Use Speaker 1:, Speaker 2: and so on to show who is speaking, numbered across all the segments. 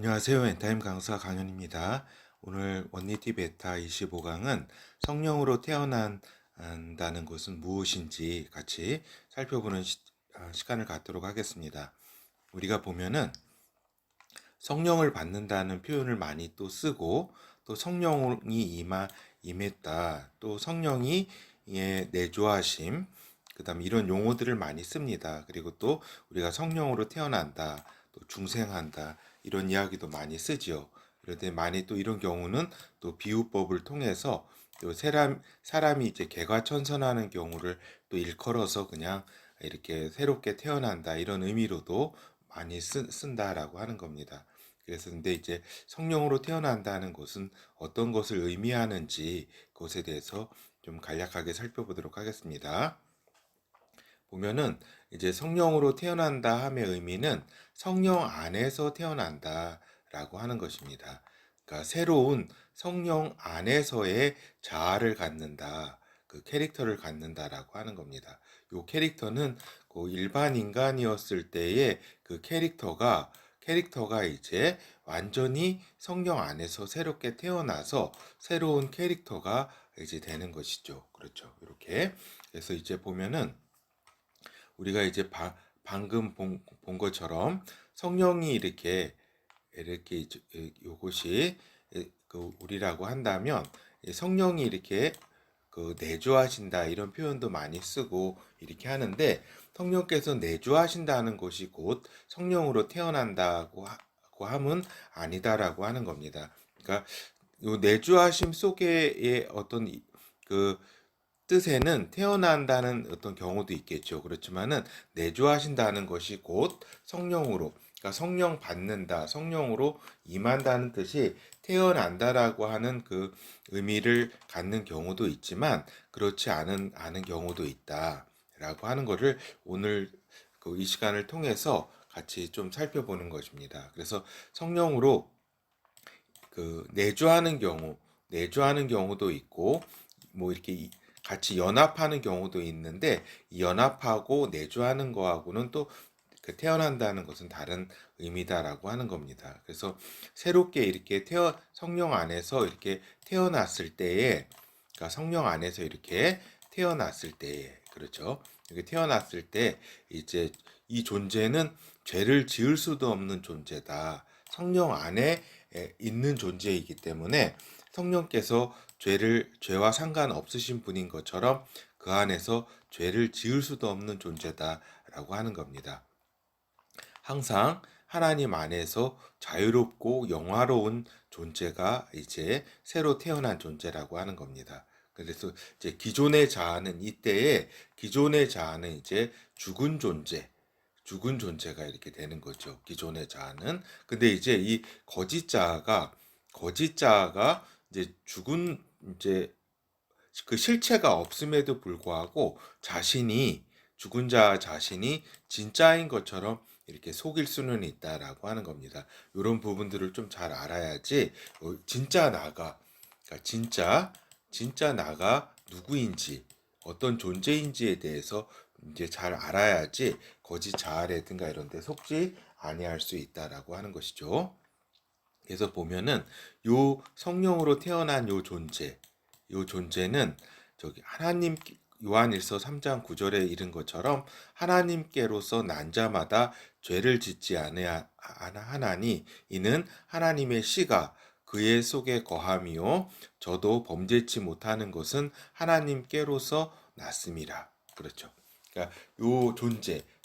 Speaker 1: 안녕하세요. 엔타임 강사 강현입니다. 오늘 원리티 베타 25강은 성령으로 태어난다는 것은 무엇인지 같이 살펴보는 시간을 갖도록 하겠습니다. 우리가 보면은 성령을 받는다는 표현을 많이 또 쓰고, 또 성령이 임했다, 또 성령이 내주하심, 그다음 이런 용어들을 많이 씁니다. 그리고 또 우리가 성령으로 태어난다, 또 중생한다, 이런 이야기도 많이 쓰지요. 그런데 많이 또 이런 경우는 또 비유법을 통해서 또 사람이 이제 개과천선하는 경우를 또 일컬어서 그냥 이렇게 새롭게 태어난다, 이런 의미로도 많이 쓴다라고 하는 겁니다. 그래서 근데 이제 성령으로 태어난다는 것은 어떤 것을 의미하는지 그것에 대해서 좀 간략하게 살펴보도록 하겠습니다. 보면은 이제 성령으로 태어난다 함의 의미는 성령 안에서 태어난다라고 하는 것입니다. 그러니까 새로운 성령 안에서의 자아를 갖는다, 그 캐릭터를 갖는다라고 하는 겁니다. 요 캐릭터는 그 일반 인간이었을 때의 그 캐릭터가 이제 완전히 성령 안에서 새롭게 태어나서 새로운 캐릭터가 이제 되는 것이죠. 그렇죠. 이렇게. 그래서 이제 보면은 우리가 이제 방금 본 것처럼 성령이 이렇게 요것이 그 우리라고 한다면 성령이 이렇게 그 내주하신다, 이런 표현도 많이 쓰고 이렇게 하는데, 성령께서 내주하신다는 것이 곧 성령으로 태어난다고 함은 아니다라고 하는 겁니다. 그러니까 요 내주하심 속에의 어떤 그 뜻에는 태어난다는 어떤 경우도 있겠죠. 그렇지만은 내주하신다는 것이 곧 성령으로, 그러니까 성령 받는다, 성령으로 임한다는 뜻이 태어난다라고 하는 그 의미를 갖는 경우도 있지만, 그렇지 않은 경우도 있다라고 하는 것을 오늘 이 시간을 통해서 같이 좀 살펴보는 것입니다. 그래서 성령으로 그 내주하는 경우도 있고, 뭐 이렇게 같이 연합하는 경우도 있는데, 이 연합하고 내주하는 거하고는 또 그 태어난다는 것은 다른 의미다라고 하는 겁니다. 그래서 새롭게 이렇게 성령 안에서 이렇게 태어났을 때에, 그러니까 성령 안에서 이렇게 태어났을 때에, 그렇죠. 이렇게 태어났을 때 이제 이 존재는 죄를 지을 수도 없는 존재다. 성령 안에 있는 존재이기 때문에 성령께서 죄와 상관없으신 분인 것처럼 그 안에서 죄를 지을 수도 없는 존재다라고 하는 겁니다. 항상 하나님 안에서 자유롭고 영화로운 존재가 이제 새로 태어난 존재라고 하는 겁니다. 그래서 이제 기존의 자아는 이제 죽은 존재가 이렇게 되는 거죠. 기존의 자아는. 근데 이제 이 거짓 자아가 이제 이제 그 실체가 없음에도 불구하고 죽은 자 자신이 진짜인 것처럼 이렇게 속일 수는 있다라고 하는 겁니다. 이런 부분들을 좀 잘 알아야지 그러니까 진짜 나가 누구인지, 어떤 존재인지에 대해서 이제 잘 알아야지 거짓 자아라든가 이런 데 속지 아니할 수 있다라고 하는 것이죠. 그래서 보면은 요 성령으로 태어난 요 존재는 저기 하나님, 요한일서 3장 9절에 이른 것처럼 하나님께로서 난 자마다 죄를 짓지 하나니 이는 하나님의 씨가 그의 속에 거함이요 저도 범죄치 못하는 것은 하나님께로서 났음이라. 그렇죠. 그러니까 요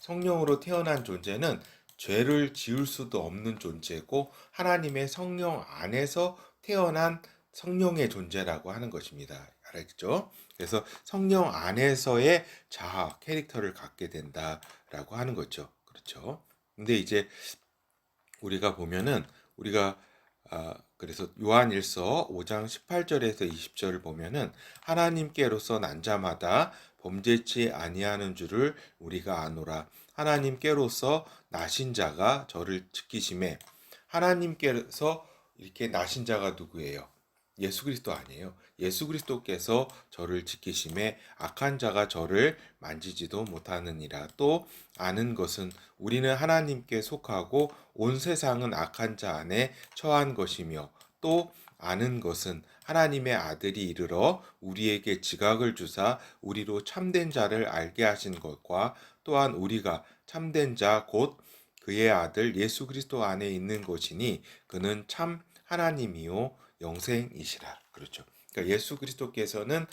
Speaker 1: 성령으로 태어난 존재는 죄를 지을 수도 없는 존재고, 하나님의 성령 안에서 태어난 성령의 존재라고 하는 것입니다. 알겠죠? 그래서 성령 안에서의 자아, 캐릭터를 갖게 된다라고 하는 거죠. 그렇죠? 근데 이제 우리가 보면은 그래서 요한일서 5장 18절에서 20절을 보면은 하나님께로서 난 자마다 범죄치 아니하는 줄을 우리가 아노라. 하나님께로서 나신 자가 저를 지키심에, 하나님께서 이렇게 나신 자가 누구예요? 예수 그리스도 아니에요. 예수 그리스도께서 저를 지키심에 악한 자가 저를 만지지도 못하느니라. 또 아는 것은 우리는 하나님께 속하고 온 세상은 악한 자 안에 처한 것이며, 또 아는 것은 하나님의 아들이 이르러 우리에게 지각을 주사 우리로 참된 자를 알게 하신 것과, 또한 우리가 참된 자 곧 그의 아들 예수 그리스도 안에 있는 것이니 그는 참 하나님이요 영생이시라. 그렇죠. 그러니까 예수 그리스도께서는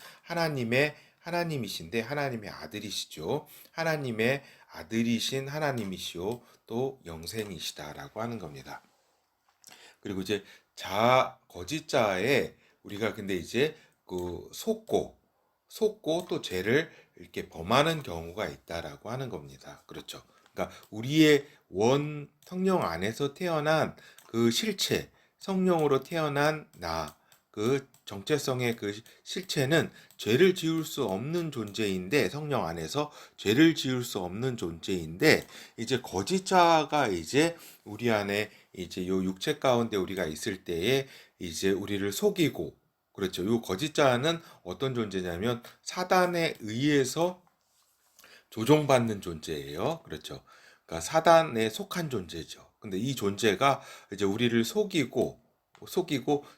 Speaker 1: 하나님이신데 하나님의 아들이시죠. 하나님의 아들이신 하나님이시요 또 영생이시다라고 하는 겁니다. 그리고 이제 거짓자에 우리가 근데 이제 속고 또 죄를 이렇게 범하는 경우가 있다라고 하는 겁니다. 그렇죠. 그러니까 우리의 성령 안에서 태어난 그 실체, 성령으로 태어난 그 정체성의 그 실체는 죄를 지을 수 없는 존재인데, 성령 안에서 죄를 지을 수 없는 존재인데, 이제 거짓자가 이제 우리 안에 이제 요 육체 가운데 우리가 있을 때에 이제 우리를 속이고, 그렇죠. 요 거짓자는 어떤 존재냐면 사단에 의해서 조종받는 존재예요. 그렇죠. 그러니까 사단에 속한 존재죠. 근데 이 존재가 이제 우리를 속이고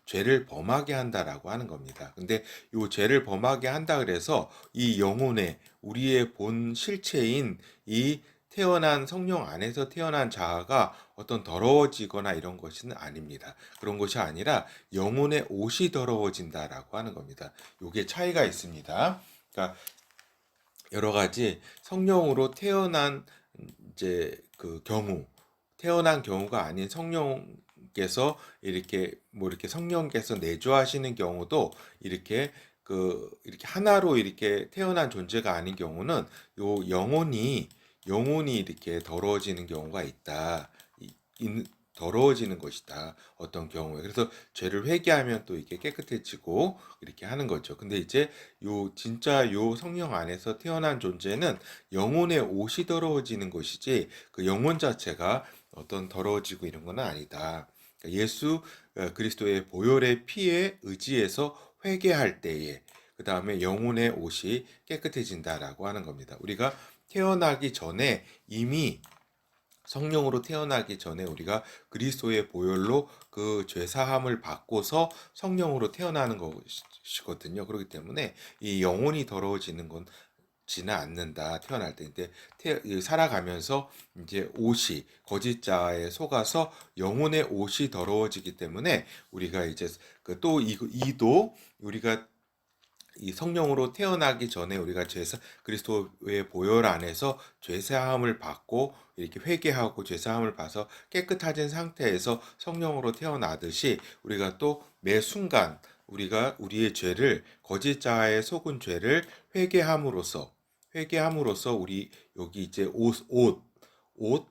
Speaker 1: 죄를 범하게 한다라고 하는 겁니다. 근데 이 죄를 범하게 한다 그래서 이 영혼의 우리의 본 실체인 이 성령 안에서 태어난 자아가 어떤 더러워지거나 이런 것은 아닙니다. 그런 것이 아니라 영혼의 옷이 더러워진다라고 하는 겁니다. 요게 차이가 있습니다. 그러니까 여러 가지 성령으로 태어난 이제 태어난 경우가 아닌 성령께서 이렇게 성령께서 내주하시는 경우도 이렇게 하나로 이렇게 태어난 존재가 아닌 경우는 요 영혼이 이렇게 더러워지는 경우가 있다. 더러워지는 것이다. 어떤 경우에. 그래서 죄를 회개하면 또 이게 깨끗해지고 이렇게 하는 거죠. 근데 이제 진짜 성령 안에서 태어난 존재는 영혼의 옷이 더러워지는 것이지 그 영혼 자체가 어떤 더러워지고 이런 건 아니다. 그러니까 예수 그리스도의 보혈의 피에 의지해서 회개할 때에 그 다음에 영혼의 옷이 깨끗해진다라고 하는 겁니다. 우리가 태어나기 전에 이미 성령으로 태어나기 전에 우리가 그리스도의 보혈로 그 죄 사함을 받고서 성령으로 태어나는 것이거든요. 그렇기 때문에 이 영혼이 더러워지는 건 지는 않는다. 태어날 때. 근데 살아가면서 이제 거짓자에 속아서 영혼의 옷이 더러워지기 때문에 우리가 이제 또 이도 우리가 이 성령으로 태어나기 전에 우리가 그리스도의 보혈 안에서 죄사함을 받고 이렇게 회개하고 죄사함을 받아서 깨끗해진 상태에서 성령으로 태어나듯이 우리가 또 매 순간 우리가 우리의 거짓자에 속은 죄를 회개함으로써 우리 여기 이제 옷, 옷,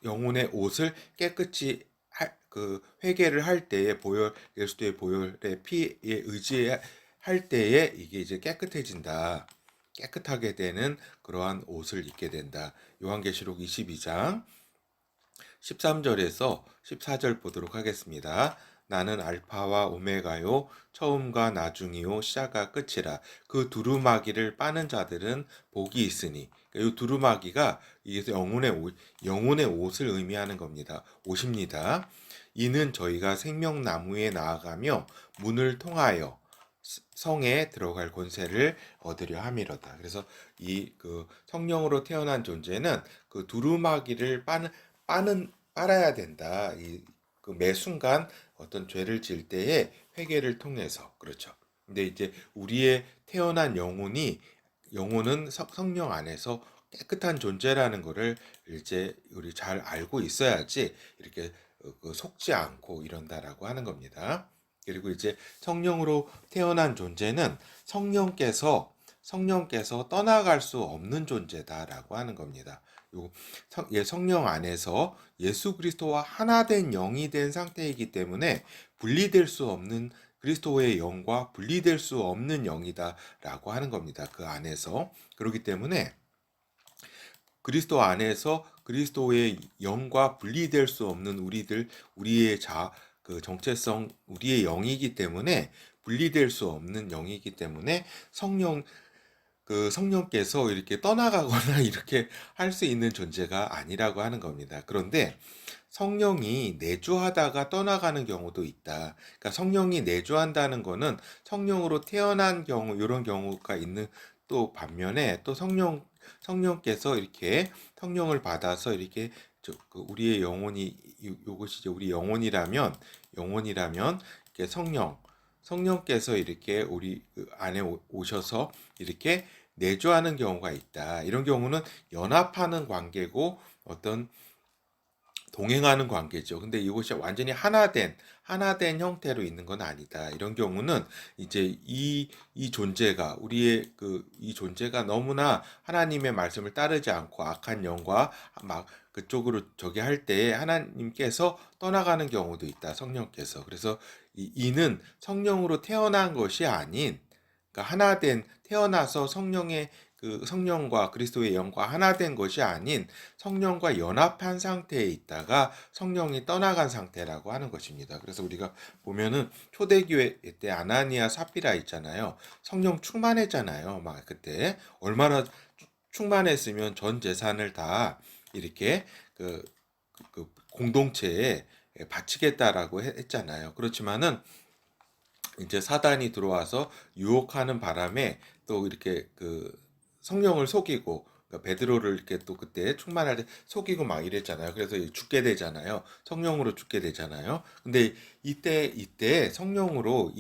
Speaker 1: 영혼의 옷을 깨끗이 회개를 할 때에 예수의 보혈의 피에 의지할 때에 이게 이제 깨끗하게 되는 그러한 옷을 입게 된다. 요한계시록 22장 13절에서 14절 보도록 하겠습니다. 나는 알파와 오메가요 처음과 나중이요 시작과 끝이라. 그 두루마기를 빠는 자들은 복이 있으니. 이 두루마기가 이게 영혼의 옷을 의미하는 겁니다. 옷입니다. 이는 저희가 생명나무에 나아가며 문을 통하여 성에 들어갈 권세를 얻으려 함이로다. 그래서 성령으로 태어난 존재는 그 두루마기를 빨아야 된다. 매 순간 어떤 죄를 지을 때에 회개를 통해서. 그렇죠. 근데 이제 우리의 태어난 영혼은 성령 안에서 깨끗한 존재라는 것을 이제 우리 잘 알고 있어야지 이렇게 속지 않고 이런다라고 하는 겁니다. 그리고 이제 성령으로 태어난 존재는 성령께서 떠나갈 수 없는 존재다라고 하는 겁니다. 성령 안에서 예수 그리스도와 하나 된 영이 된 상태이기 때문에 분리될 수 없는 그리스도의 영과 분리될 수 없는 영이다라고 하는 겁니다. 그 안에서. 그렇기 때문에 그리스도 안에서 그리스도의 영과 분리될 수 없는 우리의 그 정체성 우리의 영이기 때문에 분리될 수 없는 영이기 때문에 성령께서 이렇게 떠나가거나 이렇게 할 수 있는 존재가 아니라고 하는 겁니다. 그런데 성령이 내주하다가 떠나가는 경우도 있다. 그러니까 성령이 내주한다는 거는 성령으로 태어난 경우, 이런 경우가 있는, 또 반면에 또 성령께서 이렇게 성령을 받아서 이렇게 우리의 영혼이, 요것이 이제 우리 영혼이라면 이렇게 성령께서 이렇게 우리 안에 오셔서 이렇게 내주하는 경우가 있다. 이런 경우는 연합하는 관계고 어떤 동행하는 관계죠. 근데 이것이 완전히 하나된 형태로 있는 건 아니다. 이런 경우는 이제 이 존재가 이 존재가 너무나 하나님의 말씀을 따르지 않고 악한 영과 막 그쪽으로 저기 할 때에 하나님께서 떠나가는 경우도 있다. 성령께서. 그래서 이는 성령으로 태어난 것이 아닌, 그러니까 태어나서 성령과 그리스도의 영과 하나 된 것이 아닌 성령과 연합한 상태에 있다가 성령이 떠나간 상태라고 하는 것입니다. 그래서 우리가 보면은 초대교회 때 아나니아 사피라 있잖아요. 성령 충만했잖아요. 막 그때 얼마나 충만했으면 전 재산을 다 이렇게 그 공동체에 바치겠다라고 했잖아요. 그렇지만은 이제 사단이 들어와서 유혹하는 바람에 또 이렇게 성령을 속이고, 그러니까 베드로를 이렇게 또 그때 충만할 때 속이고 막 이랬잖아요. 그래서 죽게 되잖아요. 성령으로 죽게 되잖아요. 근데 이때 성령으로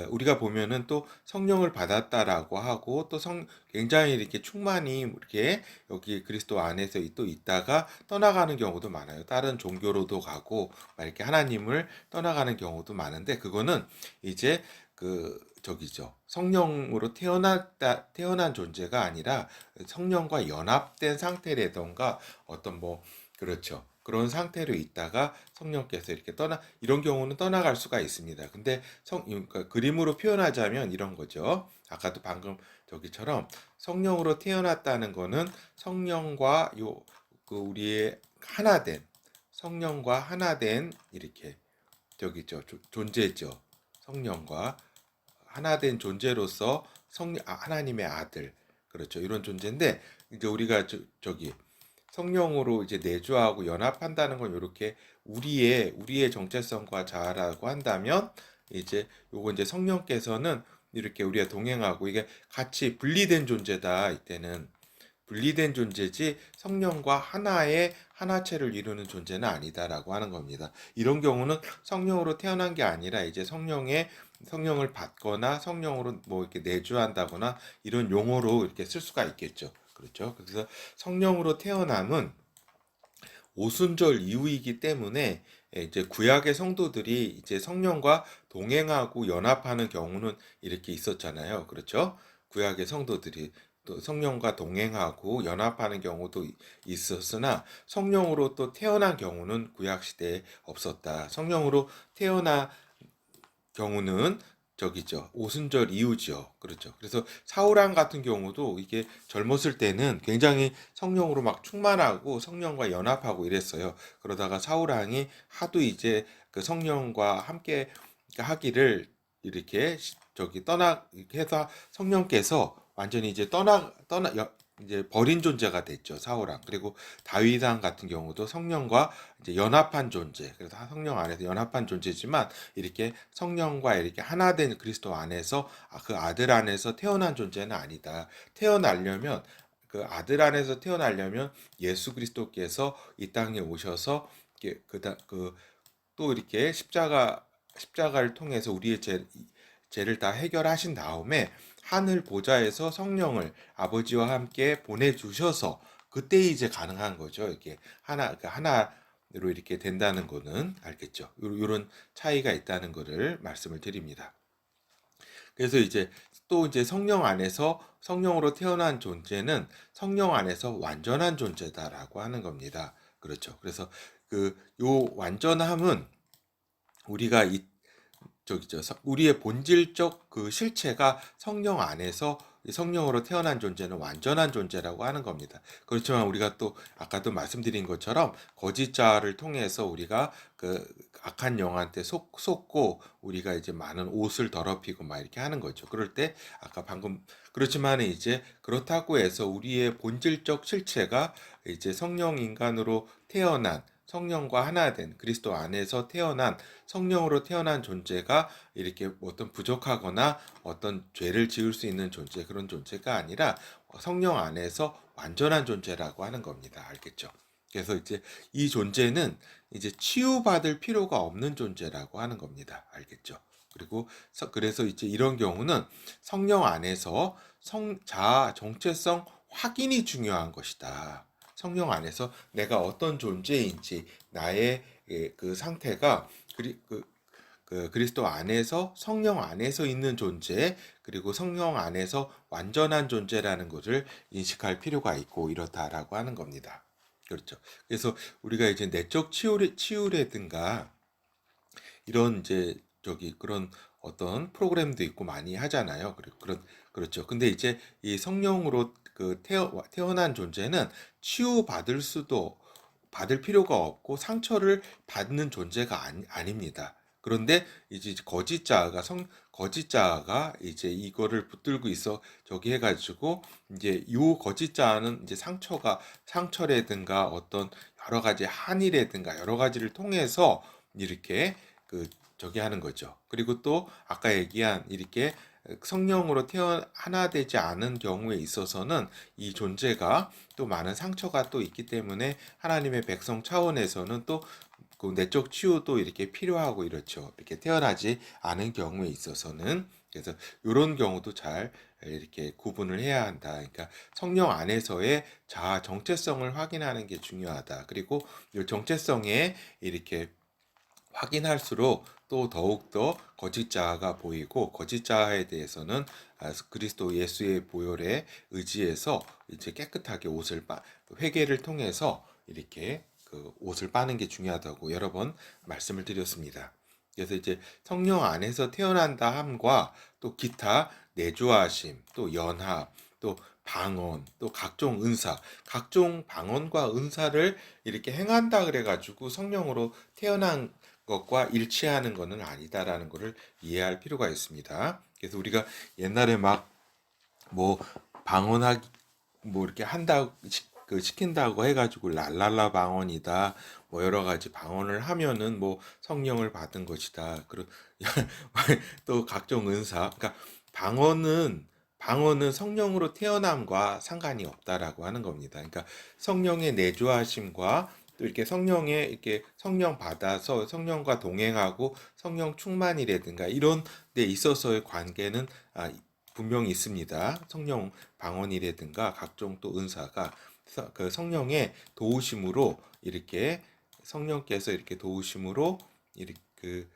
Speaker 1: 우리가 보면은 또 성령을 받았다라고 하고 또 굉장히 이렇게 충만히 이렇게 여기 그리스도 안에서 또 있다가 떠나가는 경우도 많아요. 다른 종교로도 가고 막 이렇게 하나님을 떠나가는 경우도 많은데, 그거는 이제 저기죠. 성령으로 태어난 존재가 아니라 성령과 연합된 상태라던가 어떤 그렇죠. 그런 상태로 있다가 성령께서 이렇게 이런 경우는 떠나갈 수가 있습니다. 근데 그러니까 그림으로 표현하자면 이런 거죠. 아까도 방금 저기처럼 성령으로 태어났다는 거는 성령과 우리의 성령과 하나된 이렇게 저기죠. 존재죠. 성령과 하나된 존재로서 하나님의 아들, 그렇죠. 이런 존재인데, 이제 우리가 저기 성령으로 이제 내주하고 연합한다는 건 이렇게 우리의 정체성과 자아라고 한다면, 이제 요거 이제 성령께서는 이렇게 우리가 동행하고 이게 같이 분리된 존재다. 이때는 분리된 존재지 성령과 하나체를 이루는 존재는 아니다라고 하는 겁니다. 이런 경우는 성령으로 태어난 게 아니라 이제 성령을 받거나 성령으로 이렇게 내주한다거나 이런 용어로 이렇게 쓸 수가 있겠죠. 그렇죠. 그래서 성령으로 태어남은 오순절 이후이기 때문에 이제 구약의 성도들이 이제 성령과 동행하고 연합하는 경우는 이렇게 있었잖아요. 그렇죠? 구약의 성도들이 또 성령과 동행하고 연합하는 경우도 있었으나 성령으로 또 태어난 경우는 구약 시대에 없었다. 성령으로 태어난 경우는 저기죠. 오순절 이후죠. 그렇죠. 그래서 사울왕 같은 경우도 이게 젊었을 때는 굉장히 성령으로 막 충만하고 성령과 연합하고 이랬어요. 그러다가 사울왕이 하도 이제 그 성령과 함께 하기를 이렇게 이렇게 해서 성령께서 완전히 이제 이제 버린 존재가 됐죠. 사울왕. 그리고 다윗왕 같은 경우도 성령과 이제 연합한 존재. 그래서 성령 안에서 연합한 존재지만 이렇게 성령과 이렇게 하나 된 그리스도 안에서 그 아들 안에서 태어난 존재는 아니다. 그 아들 안에서 태어나려면 예수 그리스도께서 이 땅에 오셔서 또 이렇게 십자가를 통해서 우리의 죄를 다 해결하신 다음에 하늘 보좌에서 성령을 아버지와 함께 보내주셔서 그때 이제 가능한 거죠. 이렇게 하나로 이렇게 된다는 거는 알겠죠. 이런 차이가 있다는 것을 말씀을 드립니다. 그래서 이제 또 이제 성령으로 태어난 존재는 성령 안에서 완전한 존재다라고 하는 겁니다. 그렇죠. 그래서 요 완전함은 우리가 우리의 본질적 실체가 성령 안에서 성령으로 태어난 존재는 완전한 존재라고 하는 겁니다. 그렇지만 우리가 또 아까도 말씀드린 것처럼 거짓 자를 통해서 우리가 악한 영한테 속고 우리가 이제 많은 옷을 더럽히고 막 이렇게 하는 거죠. 그럴 때 아까 방금 그렇지만 이제 그렇다고 해서 우리의 본질적 실체가 이제 성령 인간으로 태어난 성령과 하나 된 그리스도 안에서 태어난 성령으로 태어난 존재가 이렇게 어떤 부족하거나 어떤 죄를 지을 수 있는 존재 그런 존재가 아니라 성령 안에서 완전한 존재라고 하는 겁니다. 알겠죠? 그래서 이제 이 존재는 이제 치유받을 필요가 없는 존재라고 하는 겁니다. 알겠죠? 그리고 그래서 이제 이런 경우는 성령 안에서 자아 정체성 확인이 중요한 것이다. 성령 안에서 내가 어떤 존재인지 나의 그 상태가 그리스도 안에서 성령 안에서 있는 존재 그리고 성령 안에서 완전한 존재라는 것을 인식할 필요가 있고 이렇다라고 하는 겁니다. 그렇죠. 그래서 우리가 이제 내적 치유라든가 이런 이제 그런 어떤 프로그램도 있고 많이 하잖아요. 그리고 그렇죠. 근데 이제 이 성령으로 태어난 존재는 받을 필요가 없고 상처를 받는 존재가 아닙니다. 그런데 이제 거짓 자아가 이제 이거를 붙들고 있어 저기 해가지고 이제 요 거짓 자아는 이제 상처라든가 어떤 여러 가지 한이라든가 여러 가지를 통해서 이렇게 저기 하는 거죠. 그리고 또 아까 얘기한 이렇게 성령으로 하나 되지 않은 경우에 있어서는 이 존재가 또 많은 상처가 또 있기 때문에 하나님의 백성 차원에서는 또 그 내적 치유도 이렇게 필요하고 이렇죠. 이렇게 태어나지 않은 경우에 있어서는 그래서 이런 경우도 잘 이렇게 구분을 해야 한다. 그러니까 성령 안에서의 자아 정체성을 확인하는 게 중요하다. 그리고 이 정체성에 이렇게 확인할수록 또 더욱더 거짓 자아가 보이고 거짓 자아에 대해서는 그리스도 예수의 보혈에 의지해서 이제 깨끗하게 회개를 통해서 이렇게 그 옷을 빠는 게 중요하다고 여러 번 말씀을 드렸습니다. 그래서 이제 성령 안에서 태어난다 함과 또 기타 내주하심, 또 연합, 또 방언, 또 각종 방언과 은사를 이렇게 행한다 그래가지고 성령으로 태어난 것과 일치하는 것은 아니다라는 것을 이해할 필요가 있습니다. 그래서 우리가 옛날에 막 뭐 방언하기 뭐 이렇게 시킨다고 해가지고 랄랄라 방언이다 뭐 여러 가지 방언을 하면은 뭐 성령을 받은 것이다. 그리고 또 각종 은사. 그러니까 방언은 성령으로 태어남과 상관이 없다라고 하는 겁니다. 그러니까 성령의 내주하심과 또 이렇게 성령 받아서 성령과 동행하고 성령 충만이라든가 이런 데 있어서의 관계는 분명히 있습니다. 성령 방언이라든가 각종 또 은사가 그 성령의 도우심으로 이렇게 성령께서 이렇게 도우심으로 이렇게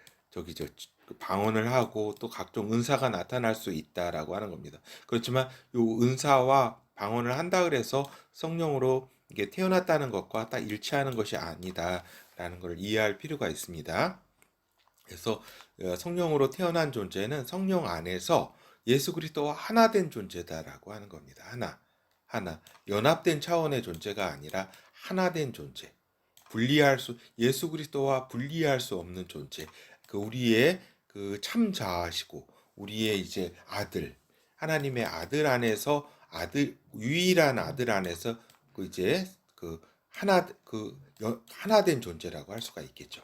Speaker 1: 방언을 하고 또 각종 은사가 나타날 수 있다라고 하는 겁니다. 그렇지만 요 은사와 방언을 한다 그래서 성령으로 이게 태어났다는 것과 딱 일치하는 것이 아니다라는 것을 이해할 필요가 있습니다. 그래서 성령으로 태어난 존재는 성령 안에서 예수 그리스도와 하나 된 존재다라고 하는 겁니다. 하나. 연합된 차원의 존재가 아니라 하나 된 존재. 예수 그리스도와 분리할 수 없는 존재. 우리의 그 참자아시고 우리의 이제 하나님의 아들 안에서 유일한 아들 안에서 하나 된 존재라고 할 수가 있겠죠.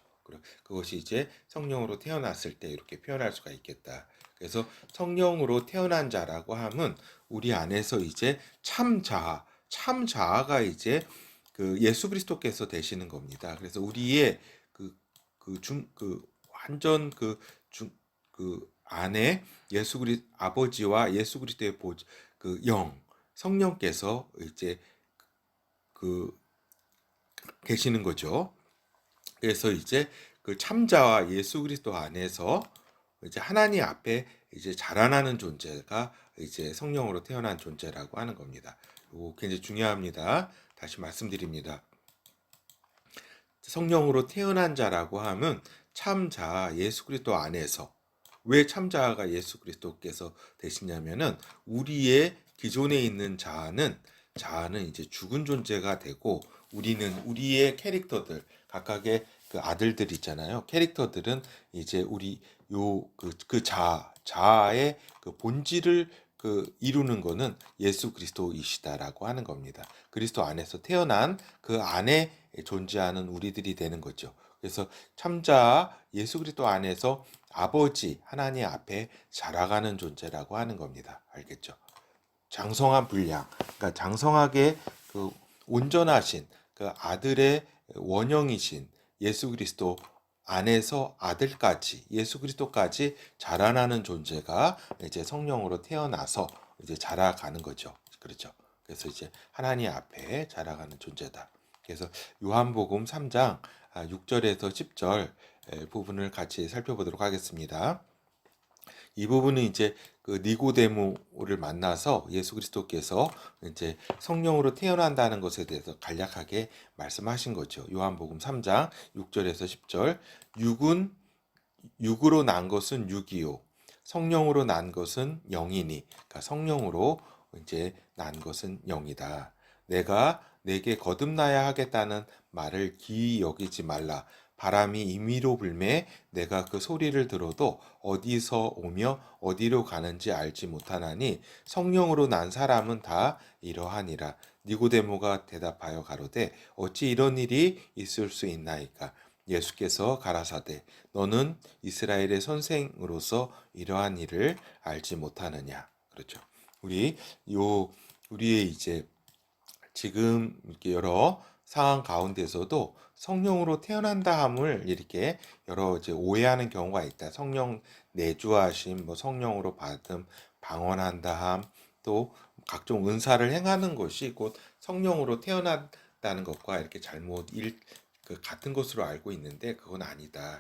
Speaker 1: 그것이 이제 성령으로 태어났을 때 이렇게 표현할 수가 있겠다. 그래서 성령으로 태어난 자라고 하면 우리 안에서 이제 참자아가 이제 예수 그리스도께서 되시는 겁니다. 그래서 우리의 완전 안에 아버지와 예수 그리스도의 성령께서 이제 계시는 거죠. 그래서 이제 참자와 예수 그리스도 안에서 이제 하나님 앞에 이제 자라나는 존재가 이제 성령으로 태어난 존재라고 하는 겁니다. 이거 굉장히 중요합니다. 다시 말씀드립니다. 성령으로 태어난 자라고 하면 참자 예수 그리스도 안에서 왜 참자가 예수 그리스도께서 되시냐면은 우리의 기존에 있는 자아는 이제 죽은 존재가 되고 우리는 우리의 캐릭터들 각각의 그 아들들 있잖아요. 캐릭터들은 이제 우리 자아의 그 본질을 이루는 거는 예수 그리스도이시다라고 하는 겁니다. 그리스도 안에서 태어난 그 안에 존재하는 우리들이 되는 거죠. 그래서 참자 예수 그리스도 안에서 아버지 하나님 앞에 자라가는 존재라고 하는 겁니다. 알겠죠? 장성한 분량, 그러니까 장성하게 그 온전하신 그 아들의 원형이신 예수 그리스도 안에서 아들까지 예수 그리스도까지 자라나는 존재가 이제 성령으로 태어나서 이제 자라가는 거죠. 그렇죠. 그래서 이제 하나님 앞에 자라가는 존재다. 그래서 요한복음 3장 6절에서 10절 부분을 같이 살펴보도록 하겠습니다. 이 부분은 이제 그 니고데모를 만나서 예수 그리스도께서 이제 성령으로 태어난다는 것에 대해서 간략하게 말씀하신 거죠. 요한복음 3장 6절에서 10절. 육으로 난 것은 육이요 성령으로 난 것은 영이니. 그러니까 성령으로 이제 난 것은 영이다. 내가 내게 거듭나야 하겠다는 말을 기이 여기지 말라. 바람이 임의로 불매 내가 그 소리를 들어도 어디서 오며 어디로 가는지 알지 못하나니 성령으로 난 사람은 다 이러하니라. 니고데모가 대답하여 가로되 어찌 이런 일이 있을 수 있나이까. 예수께서 가라사대 너는 이스라엘의 선생으로서 이러한 일을 알지 못하느냐. 그렇죠. 우리 요 우리의 이제 지금 이렇게 여러 상황 가운데서도 성령으로 태어난다 함을 이렇게 여러 이제 오해하는 경우가 있다. 성령 내주하심, 뭐 성령으로 받음, 방언한다 함, 또 각종 은사를 행하는 것이 곧 성령으로 태어난다는 것과 이렇게 같은 것으로 알고 있는데 그건 아니다.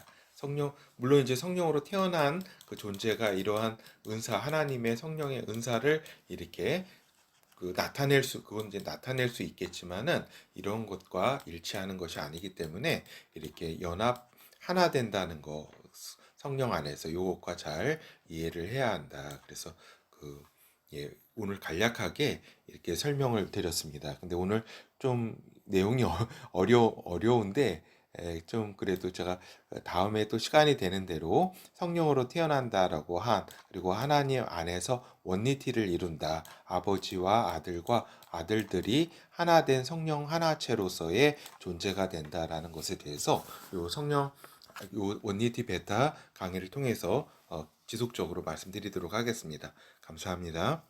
Speaker 1: 물론 이제 성령으로 태어난 그 존재가 이러한 은사, 하나님의 성령의 은사를 이렇게 그건 이제 나타낼 수 있겠지만은 이런 것과 일치하는 것이 아니기 때문에 이렇게 하나 된다는 거 성령 안에서 요것과 잘 이해를 해야 한다. 그래서 오늘 간략하게 이렇게 설명을 드렸습니다. 근데 오늘 좀 내용이 어려운데 좀 그래도 제가 다음에 또 시간이 되는 대로 성령으로 태어난다라고 그리고 하나님 안에서 원리티를 이룬다. 아버지와 아들과 아들들이 하나 된 성령 하나체로서의 존재가 된다라는 것에 대해서 요 원리티 베타 강의를 통해서 지속적으로 말씀드리도록 하겠습니다. 감사합니다.